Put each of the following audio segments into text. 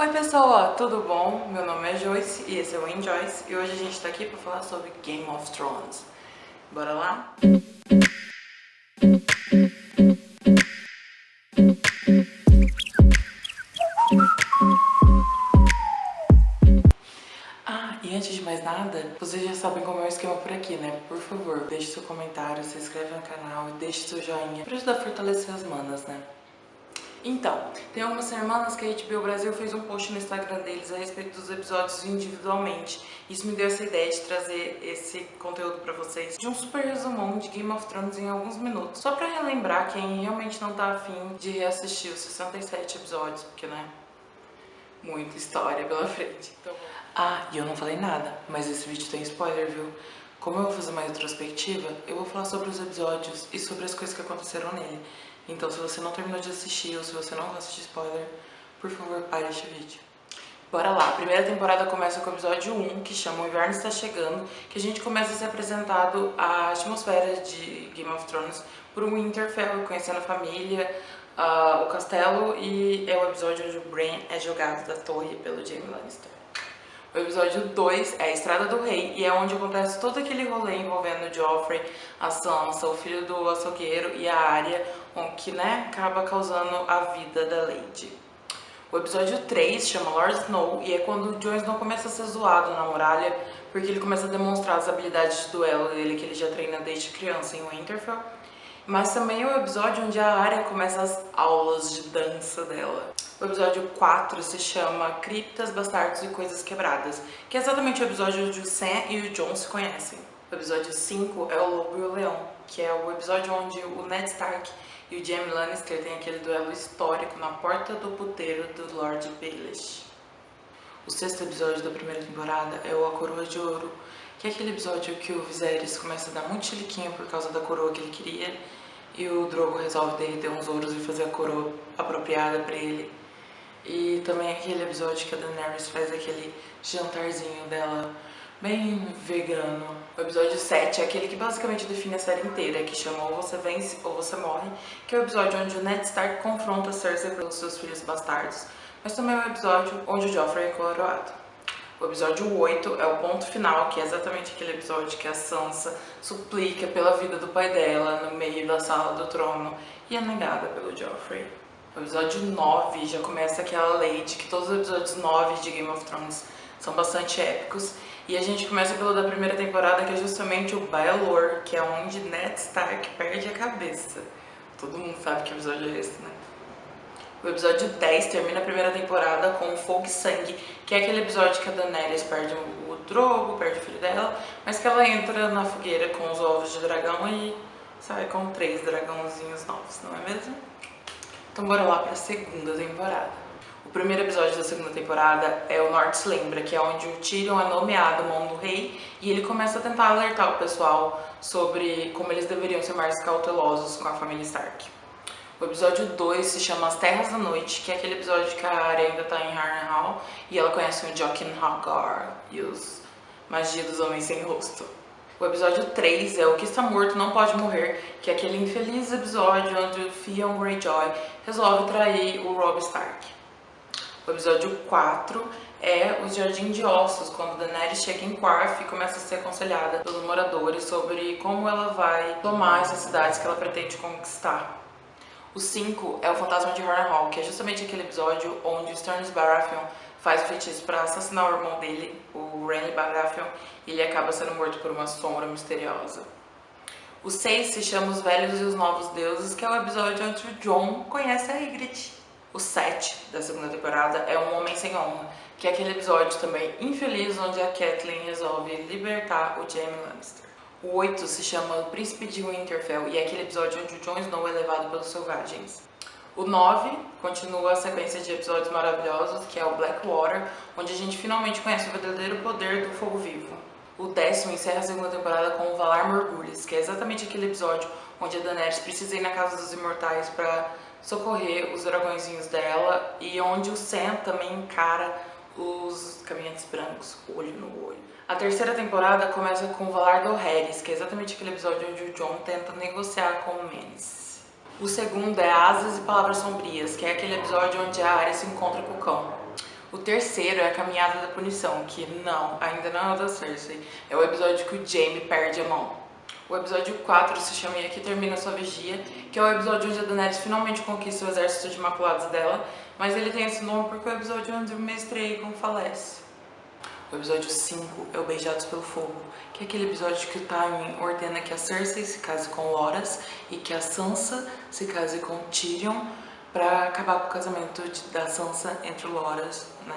Oi pessoal, tudo bom? Meu nome é Joyce e esse é o Enjoyce e hoje a gente tá aqui pra falar sobre Game of Thrones. Bora lá? E antes de mais nada, vocês já sabem como é o esquema por aqui, né? Por favor, deixe seu comentário, se inscreve no canal e deixe seu joinha pra ajudar a fortalecer as manas, né? Então, tem algumas semanas que a HBO Brasil fez um post no Instagram deles a respeito dos episódios individualmente. Isso me deu essa ideia de trazer esse conteúdo pra vocês, de um super resumão de Game of Thrones em alguns minutos, só pra relembrar quem realmente não tá afim de reassistir os 67 episódios, porque, né, muita história pela frente. Então, e eu não falei nada, mas esse vídeo tem spoiler, viu? Como eu vou fazer uma retrospectiva, eu vou falar sobre os episódios e sobre as coisas que aconteceram nele. Então, se você não terminou de assistir ou se você não gosta de spoiler, por favor, pare este vídeo. Bora lá, a primeira temporada começa com o episódio 1, que chama O Inverno Está Chegando, que a gente começa a ser apresentado a atmosfera de Game of Thrones por um Winterfell, conhecendo a família, o castelo, e é o episódio onde o Bran é jogado da torre pelo Jaime Lannister. O episódio 2 é a Estrada do Rei e é onde acontece todo aquele rolê envolvendo o Joffrey, a Sansa, o filho do açougueiro e a Arya, que, né, acaba causando a vida da Lady. O episódio 3 chama Lord Snow e é quando o Jon Snow começa a ser zoado na muralha porque ele começa a demonstrar as habilidades de duelo dele que ele já treina desde criança em Winterfell. Mas também é o episódio onde a Arya começa as aulas de dança dela. O episódio 4 se chama Criptas, Bastardos e Coisas Quebradas, que é exatamente o episódio onde o Sam e o Jon se conhecem. O episódio 5 é o Lobo e o Leão, que é o episódio onde o Ned Stark e o Jaime Lannister têm aquele duelo histórico na porta do puteiro do Lord Baelish. O sexto episódio da primeira temporada é o A Coroa de Ouro, que é aquele episódio que o Viserys começa a dar muito chiliquinho por causa da coroa que ele queria, e o Drogo resolve derreter uns ouros e fazer a coroa apropriada pra ele. E também é aquele episódio que a Daenerys faz aquele jantarzinho dela bem vegano. O episódio 7 é aquele que basicamente define a série inteira, que chama Ou Você Vence ou Você Morre, que é o episódio onde o Ned Stark confronta Cersei pelos seus filhos bastardos, mas também é o episódio onde o Joffrey é coroado. O episódio 8 é o ponto final, que é exatamente aquele episódio que a Sansa suplica pela vida do pai dela no meio da sala do trono e é negada pelo Joffrey. O episódio 9 já começa aquela Lady, que todos os episódios 9 de Game of Thrones são bastante épicos. E a gente começa pelo da primeira temporada, que é justamente o Baelor, que é onde Ned Stark perde a cabeça. Todo mundo sabe que episódio é esse, né? O episódio 10 termina a primeira temporada com o Fogo e Sangue, que é aquele episódio que a Daenerys perde o Drogo, perde o filho dela, mas que ela entra na fogueira com os ovos de dragão e sai com 3 dragãozinhos novos, não é mesmo? Então bora lá pra segunda temporada. O primeiro episódio da segunda temporada é o Norte se Lembra, que é onde o Tyrion é nomeado mão do rei e ele começa a tentar alertar o pessoal sobre como eles deveriam ser mais cautelosos com a família Stark. O episódio 2 se chama As Terras da Noite, que é aquele episódio que a Arya ainda tá em Harrenhal e ela conhece o Jaqen H'ghar e os Magia dos Homens Sem Rosto. O episódio 3 é O Que Está Morto Não Pode Morrer, que é aquele infeliz episódio onde o Theon Greyjoy resolve trair o Robb Stark. O episódio 4 é Os Jardins de Ossos, quando Daenerys chega em Qarth e começa a ser aconselhada pelos moradores sobre como ela vai tomar essas cidades que ela pretende conquistar. O 5 é o Fantasma de Harrenhal, que é justamente aquele episódio onde o Stannis Baratheon faz o feitiço para assassinar o irmão dele, o Renly Baratheon, e ele acaba sendo morto por uma sombra misteriosa. O 6 se chama Os Velhos e os Novos Deuses, que é o episódio onde o Jon conhece a Ygritte. O 7 da segunda temporada é Um Homem Sem Honra, que é aquele episódio também infeliz onde a Catelyn resolve libertar o Jaime Lannister. O 8 se chama O Príncipe de Winterfell e é aquele episódio onde o Jon Snow é levado pelos selvagens. O 9 continua a sequência de episódios maravilhosos, que é o Blackwater, onde a gente finalmente conhece o verdadeiro poder do fogo vivo. O 10º encerra a segunda temporada com o Valar Morgulhos, que é exatamente aquele episódio onde a Daenerys precisa ir na Casa dos Imortais para socorrer os dragõezinhos dela e onde o Sam também encara os caminhantes brancos, olho no olho. A terceira temporada começa com o Valar Dohaeris, que é exatamente aquele episódio onde o Jon tenta negociar com o Menes. O segundo é Asas e Palavras Sombrias, que é aquele episódio onde a Arya se encontra com o cão. O terceiro é a Caminhada da Punição, que ainda não é o da Cersei. É o episódio que o Jaime perde a mão. O episódio 4 se chama E Aqui Termina Sua Vigia, que é o episódio onde a Daenerys finalmente conquista o exército de Imaculados dela, mas ele tem esse nome porque é o episódio onde o Mestre Aegon falece. O episódio 5 é o Beijados pelo Fogo, que é aquele episódio que o Tywin ordena que a Cersei se case com Loras e que a Sansa se case com Tyrion pra acabar com o casamento da Sansa entre Loras, né?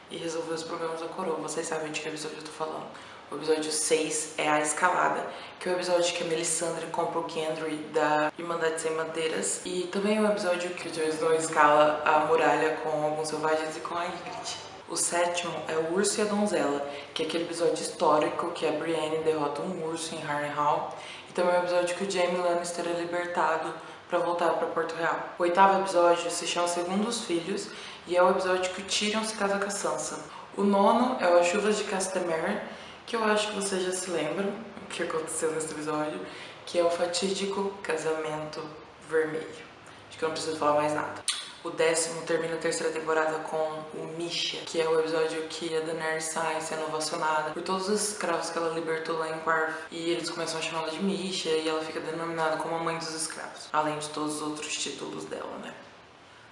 E resolver os problemas da coroa. Vocês sabem de que episódio eu tô falando. O episódio 6 é a Escalada, que é o episódio que a Melisandre compra o Gendry da Irmandade Sem Bandeiras. E também é o episódio que o Jon Snow escala a muralha com alguns selvagens e com a Ygritte. O sétimo é o Urso e a Donzela, que é aquele episódio histórico que a Brienne derrota um urso em Harrenhal. E também é o episódio que o Jaime Lannister é libertado para voltar para Porto Real. O oitavo episódio se chama Segundo os Filhos e é o episódio que o Tyrion se casa com a Sansa. O nono é o As Chuvas de Castamere, que eu acho que vocês já se lembram o que aconteceu nesse episódio, que é o fatídico Casamento Vermelho. Acho que eu não preciso falar mais nada. O 10º termina a terceira temporada com o Misha, que é o episódio que a Daenerys sai sendo ovacionada por todos os escravos que ela libertou lá em Qarth. E eles começam a chamá-la de Misha e ela fica denominada como a mãe dos escravos, além de todos os outros títulos dela, né?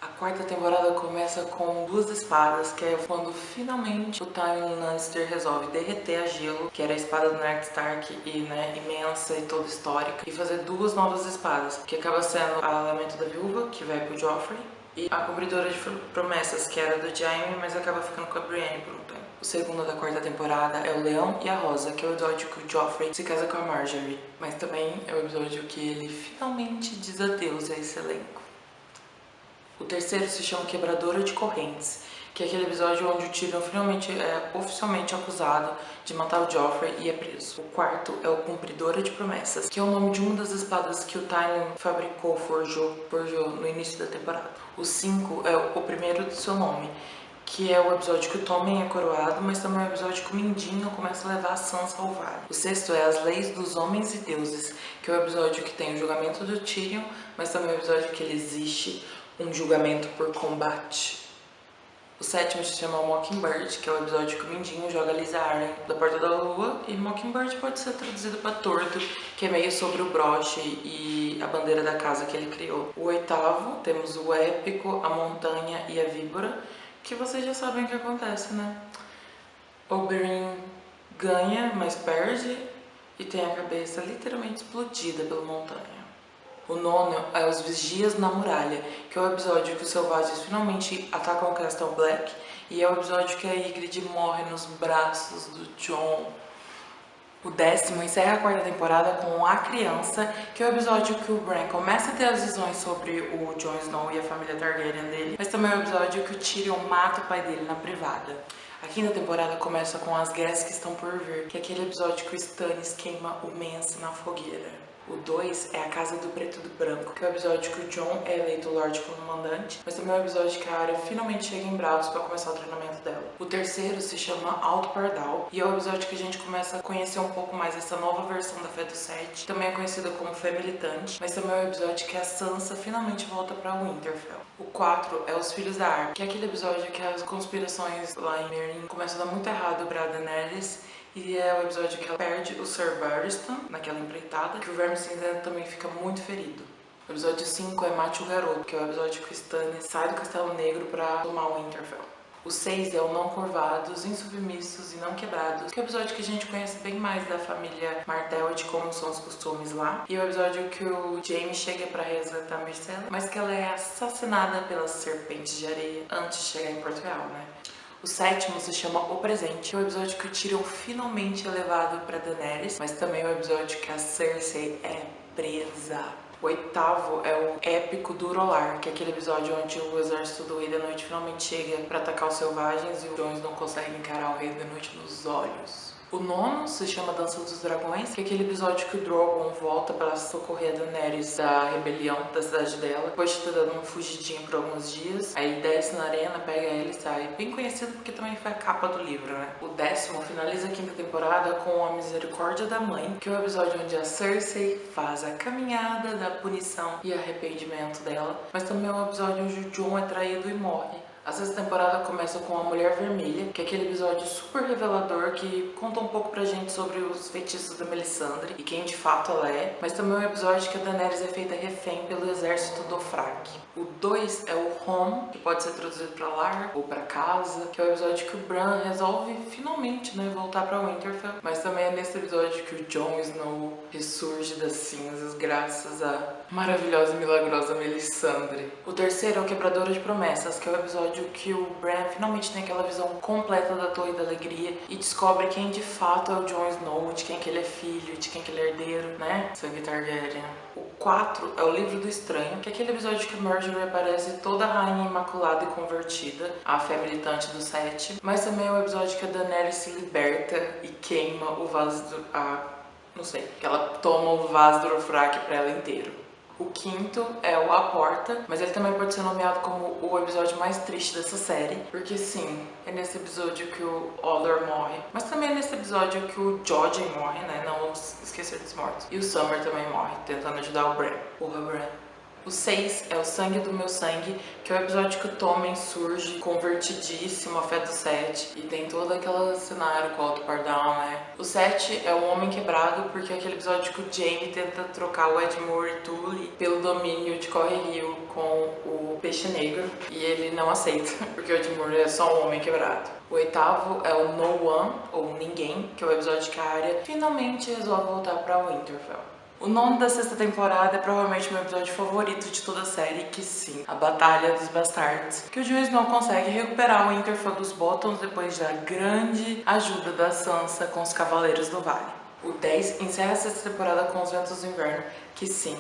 A quarta temporada começa com Duas Espadas, que é quando finalmente o Tywin Lannister resolve derreter a Gelo, que era a espada do Ned Stark e, né, imensa e toda histórica, e fazer duas novas espadas, que acaba sendo a Lamento da Viúva, que vai pro Joffrey, e a Cumpridora de Promessas, que era do Jaime, mas acaba ficando com a Brienne por um tempo. O segundo da quarta temporada é o Leão e a Rosa, que é o episódio que o Joffrey se casa com a Margaery, mas também é o episódio que ele finalmente diz adeus a esse elenco. O terceiro se chama Quebradora de Correntes, que é aquele episódio onde o Tyrion finalmente é oficialmente acusado de matar o Joffrey e é preso. O quarto é o Cumpridora de Promessas, que é o nome de uma das espadas que o Tywin fabricou, forjou no início da temporada. O 5 é o primeiro do seu nome, que é o episódio que o Tommen é coroado, mas também é o episódio que o Mindinho começa a levar a Sansa ao vale. O sexto é As Leis dos Homens e Deuses, que é o episódio que tem o julgamento do Tyrion, mas também é o episódio que ele existe um julgamento por combate. O sétimo se chama Mockingbird, que é o episódio que o Mindinho joga Lisa Arryn da Porta da Lua, e Mockingbird pode ser traduzido para torto, que é meio sobre o broche e a bandeira da casa que ele criou. O oitavo, temos o épico, a montanha e a víbora, que vocês já sabem o que acontece, né? Oberyn ganha, mas perde, e tem a cabeça literalmente explodida pela montanha. O nono é Os Vigias na Muralha, que é o episódio que os selvagens finalmente atacam o Castle Black, e é o episódio que a Ygritte morre nos braços do Jon. O 10º encerra a quarta temporada com A Criança, que é o episódio que o Bran começa a ter as visões sobre o Jon Snow e a família Targaryen dele, mas também é o episódio que o Tyrion mata o pai dele na privada. A quinta temporada começa com As Guerras que Estão por Vir, que é aquele episódio que o Stannis queima o Mance na fogueira. O 2 é A Casa do Preto e do Branco, que é o episódio que o Jon é eleito Lorde Comandante, mas também é o episódio que a Arya finalmente chega em Bravos para começar o treinamento dela. O terceiro se chama Alto Pardal, e é o episódio que a gente começa a conhecer um pouco mais essa nova versão da Fé do Sete, também é conhecida como Fé Militante, mas também é o episódio que a Sansa finalmente volta para Winterfell. O 4 é Os Filhos da Arca, que é aquele episódio que as conspirações lá em Meereen começam a dar muito errado para Daenerys, e é o episódio que ela perde o Sir Barristan naquela empreitada, que o Verme Cinzento também fica muito ferido. O episódio 5 é Mate o Garoto, que é o episódio que o Stannis sai do Castelo Negro para tomar o Winterfell. O 6 é o Não Curvados, Insubmissos e Não Quebrados, que é o episódio que a gente conhece bem mais da família Martell e de como são os costumes lá. E é o episódio que o Jaime chega para resgatar a Myrcella, mas que ela é assassinada pelas serpentes de areia antes de chegar em Porto Real, né? O 7º se chama O Presente, que é o episódio que o Tyrion finalmente é levado para Daenerys, mas também é o episódio que a Cersei é presa. O 8º é o épico do Rolar, que é aquele episódio onde o exército do Rei da Noite finalmente chega para atacar os selvagens e os Jones não conseguem encarar o Rei da Noite nos olhos. O 9º se chama Dança dos Dragões, que é aquele episódio que o Drogon volta para socorrer a Daenerys da rebelião da cidade dela, depois de ter dado uma fugidinha por alguns dias. Aí desce na arena, pega ele e sai. Bem conhecido porque também foi a capa do livro, né? O 10º finaliza a quinta temporada com A Misericórdia da Mãe, que é o episódio onde a Cersei faz a caminhada da punição e arrependimento dela, mas também é um episódio onde o Jon é traído e morre A sexta temporada começa com a Mulher Vermelha, que é aquele episódio super revelador que conta um pouco pra gente sobre os feitiços da Melisandre e quem de fato ela é, mas também é um episódio que a Daenerys é feita refém pelo exército Dothraki. O 2 é o Home, que pode ser traduzido pra lar ou pra casa, que é o episódio que o Bran resolve finalmente, né, voltar pra Winterfell, mas também é nesse episódio que o Jon Snow ressurge das cinzas graças à maravilhosa e milagrosa Melisandre. O terceiro é o Quebradora de Promessas, que é o episódio que o Bran finalmente tem aquela visão completa da Torre da Alegria e descobre quem de fato é o Jon Snow, de quem que ele é filho, de quem que ele é herdeiro, né? Sangue Targaryen. O 4 é o Livro do Estranho, que é aquele episódio que Marjorie aparece toda a rainha imaculada e convertida, a fé militante do 7, mas também é o episódio que a Daenerys se liberta e queima o vaso não sei, que ela toma o vaso do Dothraki pra ela inteiro. O quinto é o A Porta, mas ele também pode ser nomeado como o episódio mais triste dessa série, porque sim, é nesse episódio que o Other morre, mas também é nesse episódio que o Jojen morre, né? Não vamos esquecer dos mortos. E o Summer também morre, tentando ajudar o Bran. Porra, Bran. O 6 é o Sangue do Meu Sangue, que é o episódio que o Tommen surge convertidíssimo à fé do 7 e tem todo aquele cenário com o Alto Pardal, né? O 7 é o Homem Quebrado, porque é aquele episódio que o Jaime tenta trocar o Edmure e Tully pelo domínio de Correrio com o Peixe Negro e ele não aceita, porque o Edmure é só um homem quebrado. O oitavo é o No One, ou Ninguém, que é o episódio que a Arya finalmente resolve voltar pra Winterfell. O nono da sexta temporada é provavelmente meu episódio favorito de toda a série, que sim, a Batalha dos Bastardos, que o Jon Snow consegue recuperar o Winterfell dos Bottoms depois da grande ajuda da Sansa com os Cavaleiros do Vale. O 10 encerra a sexta temporada com os Ventos do Inverno, que sim,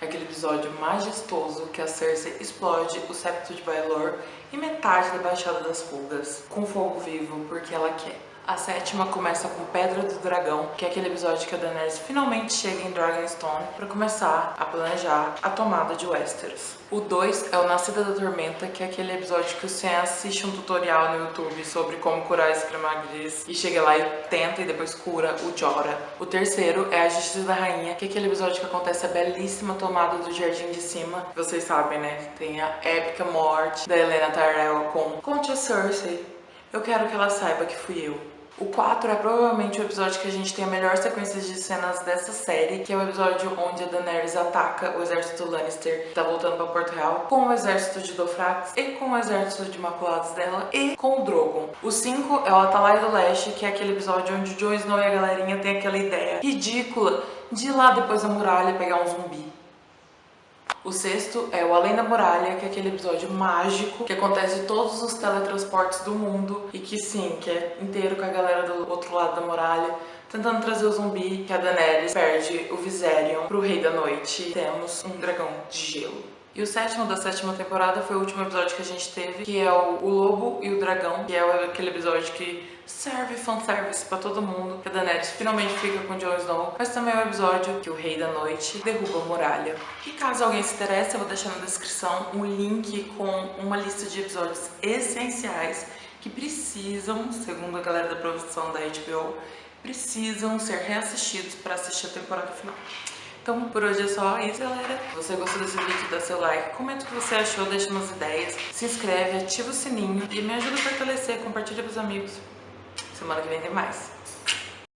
é aquele episódio majestoso que a Cersei explode o septo de Baelor e metade da Baixada das Fugas com fogo vivo porque ela quer. A sétima começa com Pedra do Dragão, que é aquele episódio que a Daenerys finalmente chega em Dragonstone para começar a planejar a tomada de Westeros. O 2 é o Nascida da Tormenta, que é aquele episódio que o Sam assiste um tutorial no YouTube sobre como curar a Escama Gris e chega lá e tenta e depois cura o Jorah. O terceiro é a Justiça da Rainha, que é aquele episódio que acontece a belíssima tomada do Jardim de Cima. Vocês sabem, né? Tem a épica morte da Helena Tyrell com Conte a Cersei. Eu quero que ela saiba que fui eu. O 4 é provavelmente o episódio que a gente tem a melhor sequência de cenas dessa série, que é o episódio onde a Daenerys ataca o exército Lannister, que tá voltando pra Porto Real, com o exército de Dothraki e com o exército de Imaculados dela e com o Drogon. O 5 é o Atalaia do Leste, que é aquele episódio onde o Jon Snow e a galerinha tem aquela ideia ridícula de ir lá depois da muralha pegar um zumbi. O sexto é o Além da Muralha, que é aquele episódio mágico que acontece todos os teletransportes do mundo e que sim, que é inteiro com a galera do outro lado da muralha tentando trazer o zumbi, que a Daenerys perde o Viserion pro Rei da Noite e temos um dragão de gelo. E o sétimo da sétima temporada foi o último episódio que a gente teve, que é o Lobo e o Dragão, que é aquele episódio que serve fanservice pra todo mundo, que a Daenerys finalmente fica com o Jon Snow, mas também é o episódio que o Rei da Noite derruba a muralha. E caso alguém se interesse, eu vou deixar na descrição um link com uma lista de episódios essenciais que precisam, segundo a galera da produção da HBO, precisam ser reassistidos para assistir a temporada final. Então por hoje é só isso, galera. Se você gostou desse vídeo, dá seu like, comenta o que você achou, deixa umas ideias, se inscreve, ativa o sininho e me ajuda a fortalecer, compartilha pros amigos. Semana que vem tem mais.